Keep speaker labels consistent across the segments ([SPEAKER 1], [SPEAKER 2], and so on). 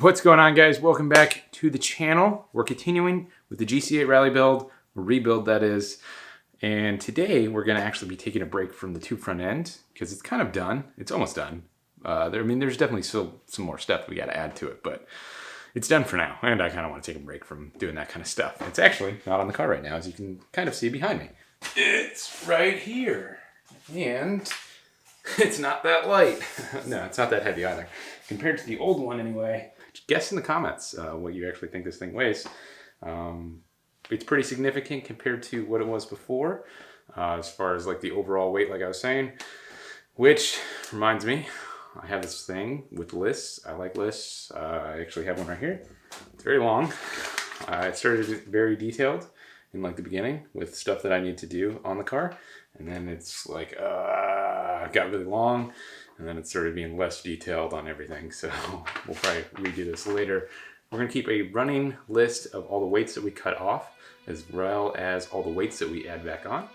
[SPEAKER 1] What's going on, guys? Welcome back to the channel. We're continuing with the GC8 rally build, rebuild that is. And today we're going to actually be taking a break from the tube front end because it's kind of done. It's almost done. There's definitely still some more stuff we got to add to it, but it's done for now. And I kind of want to take a break from doing that kind of stuff. It's actually not on the car right now, as you can kind of see behind me. It's right here. And it's not that light. No, it's not that heavy either. Compared to the old one anyway. Guess in the comments what you actually think this thing weighs. It's pretty significant compared to what it was before, as far as like the overall weight, like I was saying. Which reminds me, I have this thing with lists. I like lists. I actually have one right here. It's very long. It started very detailed in like the beginning with stuff that I need to do on the car, and then it's like it got really long. And then it started being less detailed on everything. So we'll probably redo this later. We're going to keep a running list of all the weights that we cut off, as well as all the weights that we add back on.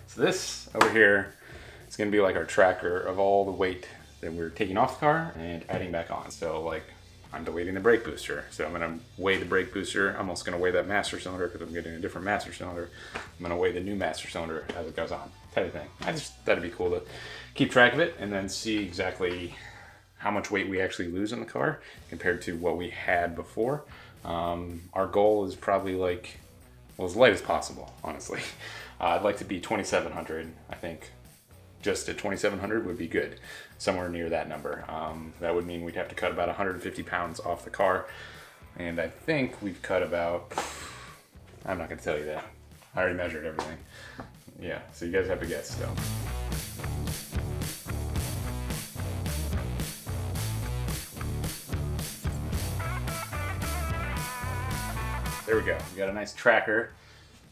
[SPEAKER 1] So this over here is going to be like our tracker of all the weight that we're taking off the car and adding back on. So like I'm deleting the brake booster. So I'm going to weigh the brake booster. I'm also going to weigh that master cylinder because I'm getting a different master cylinder. I'm going to weigh the new master cylinder as it goes on, type of thing. I just thought it'd be cool to keep track of it and then see exactly how much weight we actually lose in the car compared to what we had before. Our goal is probably like, well, as light as possible, honestly. I'd like to be 2,700. I think just at 2,700 would be good, somewhere near that number. That would mean we'd have to cut about 150 pounds off the car. And I think we've cut about, I'm not going to tell you that. I already measured everything. Yeah, so you guys have to guess still. There we go. We got a nice tracker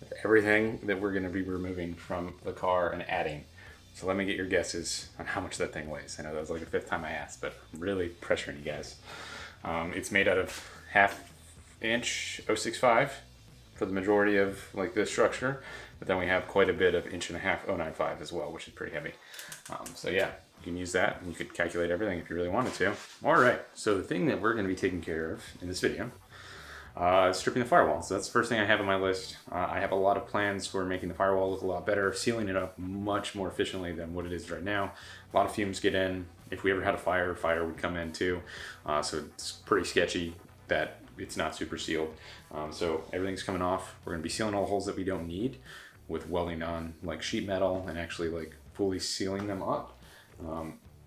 [SPEAKER 1] of everything that we're going to be removing from the car and adding. So let me get your guesses on how much that thing weighs. I know that was like the 5th time I asked, but I'm really pressuring you guys. It's made out of 1/2 inch 065 for the majority of like this structure, but then we have quite a bit of 1.5 inch 095 as well, which is pretty heavy. So yeah, you can use that and you could calculate everything if you really wanted to. All right, so the thing that we're going to be taking care of in this video stripping the firewall. So that's the first thing I have on my list. I have a lot of plans for making the firewall look a lot better, sealing it up much more efficiently than what it is right now. A lot of fumes get in. If we ever had a fire would come in too. So it's pretty sketchy that it's not super sealed. So everything's coming off. We're gonna be sealing all the holes that we don't need with welding on like sheet metal and actually like fully sealing them up.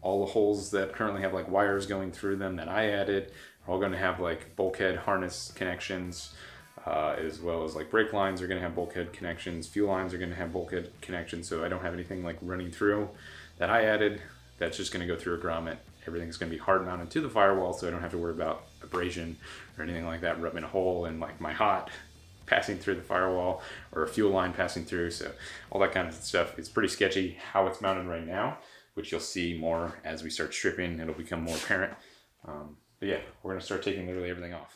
[SPEAKER 1] All the holes that currently have like wires going through them that I added are all going to have like bulkhead harness connections, as well as like brake lines are going to have bulkhead connections, fuel lines are going to have bulkhead connections, so I don't have anything like running through that I added. That's just going to go through a grommet. Everything's going to be hard mounted to the firewall, so I don't have to worry about abrasion or anything like that, rubbing a hole in like my hot passing through the firewall or a fuel line passing through. So all that kind of stuff. It's pretty sketchy how it's mounted right now, which you'll see more as we start stripping. It'll become more apparent. But yeah, we're gonna start taking literally everything off.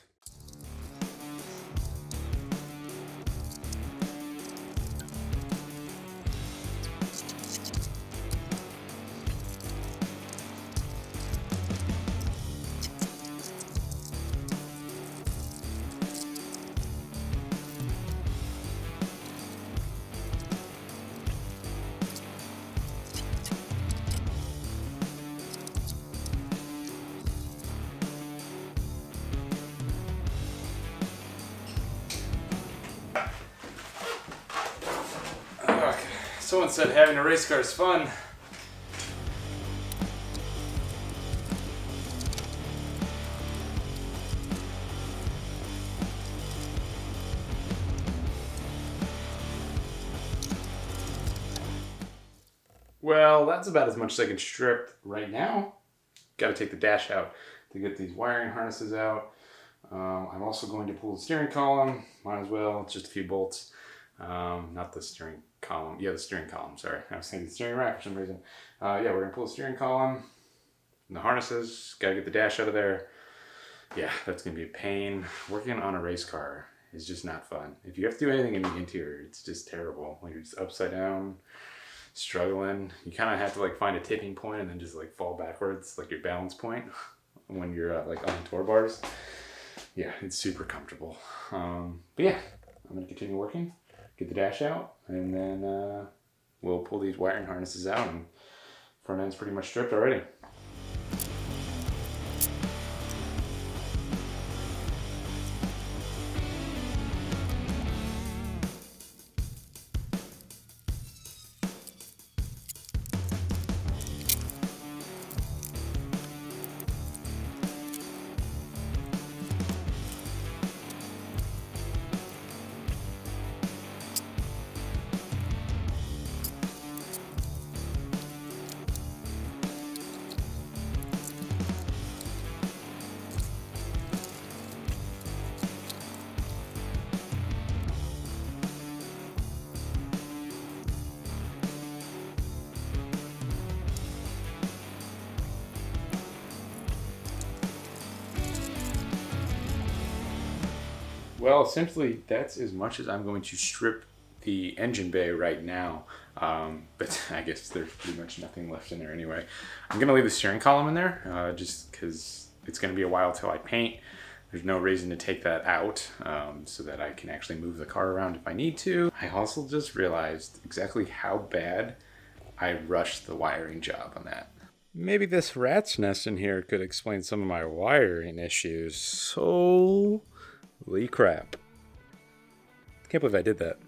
[SPEAKER 1] Someone said having a race car is fun. Well, that's about as much as I can strip right now. Got to take the dash out to get these wiring harnesses out. I'm also going to pull the steering column. Might as well, just a few bolts. Not the steering column. Yeah, the steering column, sorry. I was thinking the steering rack for some reason. Yeah, we're going to pull the steering column and the harnesses. Got to get the dash out of there. Yeah, that's going to be a pain. Working on a race car is just not fun. If you have to do anything in the interior, it's just terrible. Like, you're just upside down, struggling. You kind of have to like find a tipping point and then just like fall backwards, like your balance point when you're like on tour bars. Yeah, it's super comfortable. But yeah, I'm going to continue working, get the dash out, and then we'll pull these wiring harnesses out, and front end's pretty much stripped already. Well, essentially, that's as much as I'm going to strip the engine bay right now. But I guess there's pretty much nothing left in there anyway. I'm going to leave the steering column in there just because it's going to be a while till I paint. There's no reason to take that out so that I can actually move the car around if I need to. I also just realized exactly how bad I rushed the wiring job on that. Maybe this rat's nest in here could explain some of my wiring issues. Holy crap. Can't believe I did that.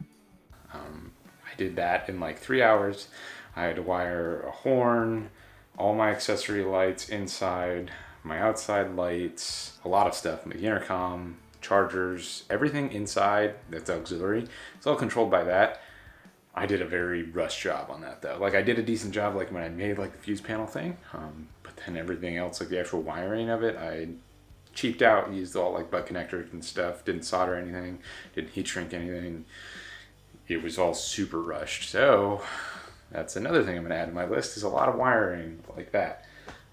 [SPEAKER 1] I did that in like 3 hours. I had to wire a horn, all my accessory lights inside, my outside lights, a lot of stuff, the intercom, chargers, everything inside that's auxiliary. It's all controlled by that. I did a very rushed job on that though. Like, I did a decent job like when I made like the fuse panel thing, but then everything else, like the actual wiring of it, I cheaped out, used all like butt connectors and stuff, didn't solder anything, didn't heat shrink anything. It was all super rushed. So that's another thing I'm gonna add to my list, is a lot of wiring like that.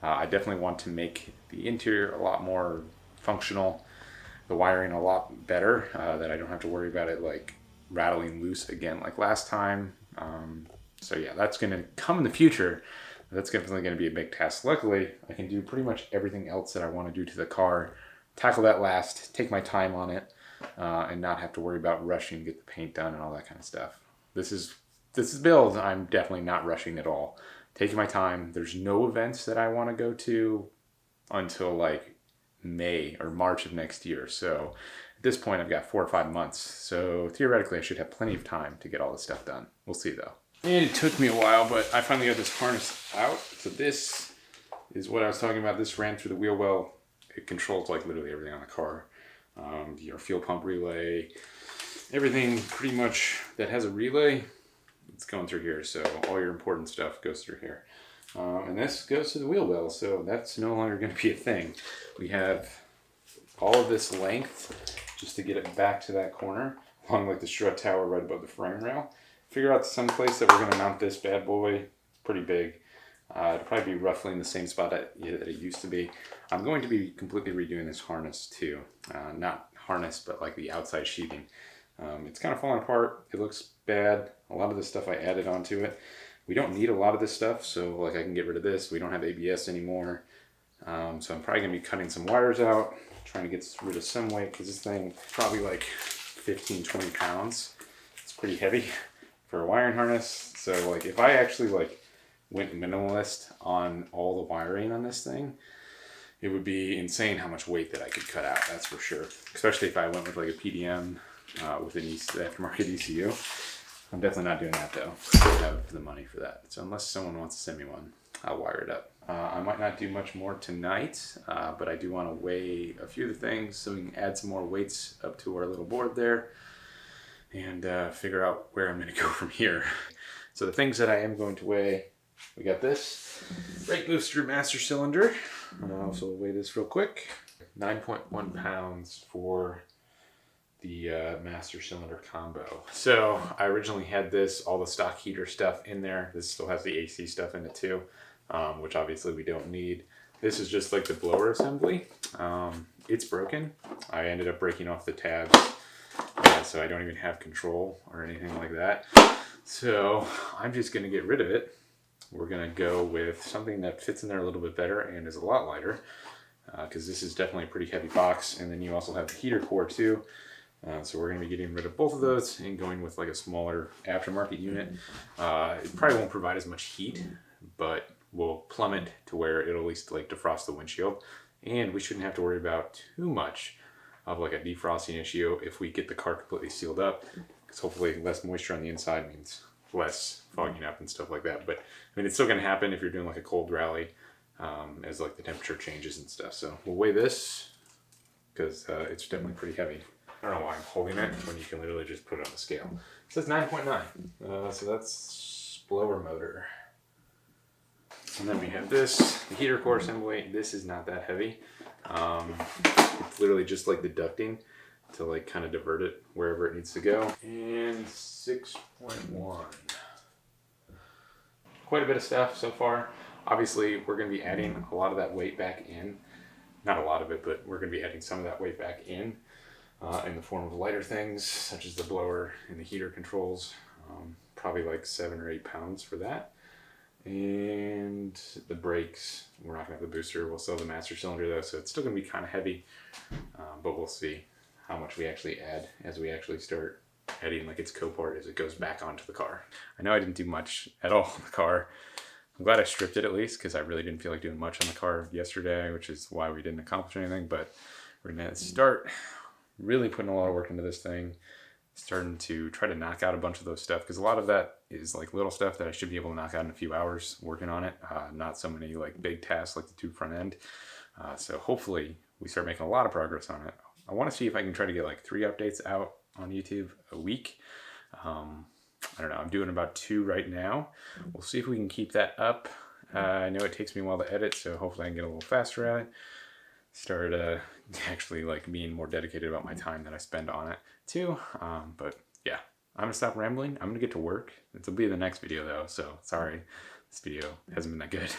[SPEAKER 1] I definitely want to make the interior a lot more functional, the wiring a lot better, that I don't have to worry about it like rattling loose again like last time. So yeah, that's gonna come in the future. That's definitely going to be a big task. Luckily, I can do pretty much everything else that I want to do to the car, tackle that last, take my time on it, and not have to worry about rushing to get the paint done and all that kind of stuff. This is build. I'm definitely not rushing at all. Taking my time. There's no events that I want to go to until like May or March of next year. So at this point, I've got 4 or 5 months. So theoretically, I should have plenty of time to get all this stuff done. We'll see though. And it took me a while, but I finally got this harness out. So this is what I was talking about. This ran through the wheel well. It controls like literally everything on the car. Your fuel pump relay, everything pretty much that has a relay, it's going through here. So all your important stuff goes through here. And this goes to the wheel well. So that's no longer going to be a thing. We have all of this length just to get it back to that corner along like the strut tower right above the frame rail. Figure out some place that we're going to mount this bad boy. It's pretty big. It'll probably be roughly in the same spot that it used to be. I'm going to be completely redoing this harness too. Not harness, but like the outside sheathing. It's kind of falling apart. It looks bad. A lot of the stuff I added onto it. We don't need a lot of this stuff, so like I can get rid of this. We don't have ABS anymore. So I'm probably going to be cutting some wires out, trying to get rid of some weight, because this thing is probably like 15, 20 pounds. It's pretty heavy for a wiring harness. So like if I actually like went minimalist on all the wiring on this thing, it would be insane how much weight that I could cut out, that's for sure. Especially if I went with like a PDM with an aftermarket ECU. I'm definitely not doing that though. I don't have the money for that. So unless someone wants to send me one, I'll wire it up. I might not do much more tonight, but I do want to weigh a few of the things so we can add some more weights up to our little board there and figure out where I'm going to go from here. So the things that I am going to weigh We got this brake booster master cylinder. So we'll weigh this real quick. 9.1 pounds for the master cylinder combo. So I originally had this, all the stock heater stuff in there. This still has the AC stuff in it too, which obviously we don't need. This is just like the blower assembly. It's broken. I ended up breaking off the tabs, so I don't even have control or anything like that. So I'm just gonna get rid of it. We're gonna go with something that fits in there a little bit better and is a lot lighter, because this is definitely a pretty heavy box. And then you also have the heater core too. So we're going to be getting rid of both of those and going with like a smaller aftermarket unit. It probably won't provide as much heat, but will plummet to where it'll at least like defrost the windshield. And we shouldn't have to worry about too much of like a defrosting issue if we get the car completely sealed up, because hopefully less moisture on the inside means less fogging up and stuff like that. But I mean, it's still going to happen if you're doing like a cold rally, as like the temperature changes and stuff. So we'll weigh this because it's definitely pretty heavy. I don't know why I'm holding it when you can literally just put it on the scale. It says 9.9, so that's blower motor. And then we have this, the heater core assembly. This is not that heavy. It's literally just like the ducting to like kind of divert it wherever it needs to go. And 6.1. Quite a bit of stuff so far. Obviously, we're going to be adding a lot of that weight back in. Not a lot of it, but we're going to be adding some of that weight back in the form of lighter things, such as the blower and the heater controls. Probably like 7 or 8 pounds for that. And the brakes, we're not going to have the booster. We'll still have the master cylinder though, so it's still going to be kind of heavy. But we'll see how much we actually add as we actually start adding like its copart as it goes back onto the car. I know I didn't do much at all on the car. I'm glad I stripped it at least, because I really didn't feel like doing much on the car yesterday, which is why we didn't accomplish anything. But we're going to start really putting a lot of work into this thing, starting to try to knock out a bunch of those stuff, because a lot of that is like little stuff that I should be able to knock out in a few hours working on it, not so many like big tasks like the tube front end. So hopefully we start making a lot of progress on it. I want to see if I can try to get like 3 updates out on YouTube a week. I don't know, I'm doing about 2 right now. We'll see if we can keep that up. I know it takes me a while to edit, so hopefully I can get a little faster at it. Start actually like being more dedicated about my time that I spend on it too. But yeah, I'm gonna stop rambling. I'm gonna get to work. It'll be the next video though, so sorry this video hasn't been that good.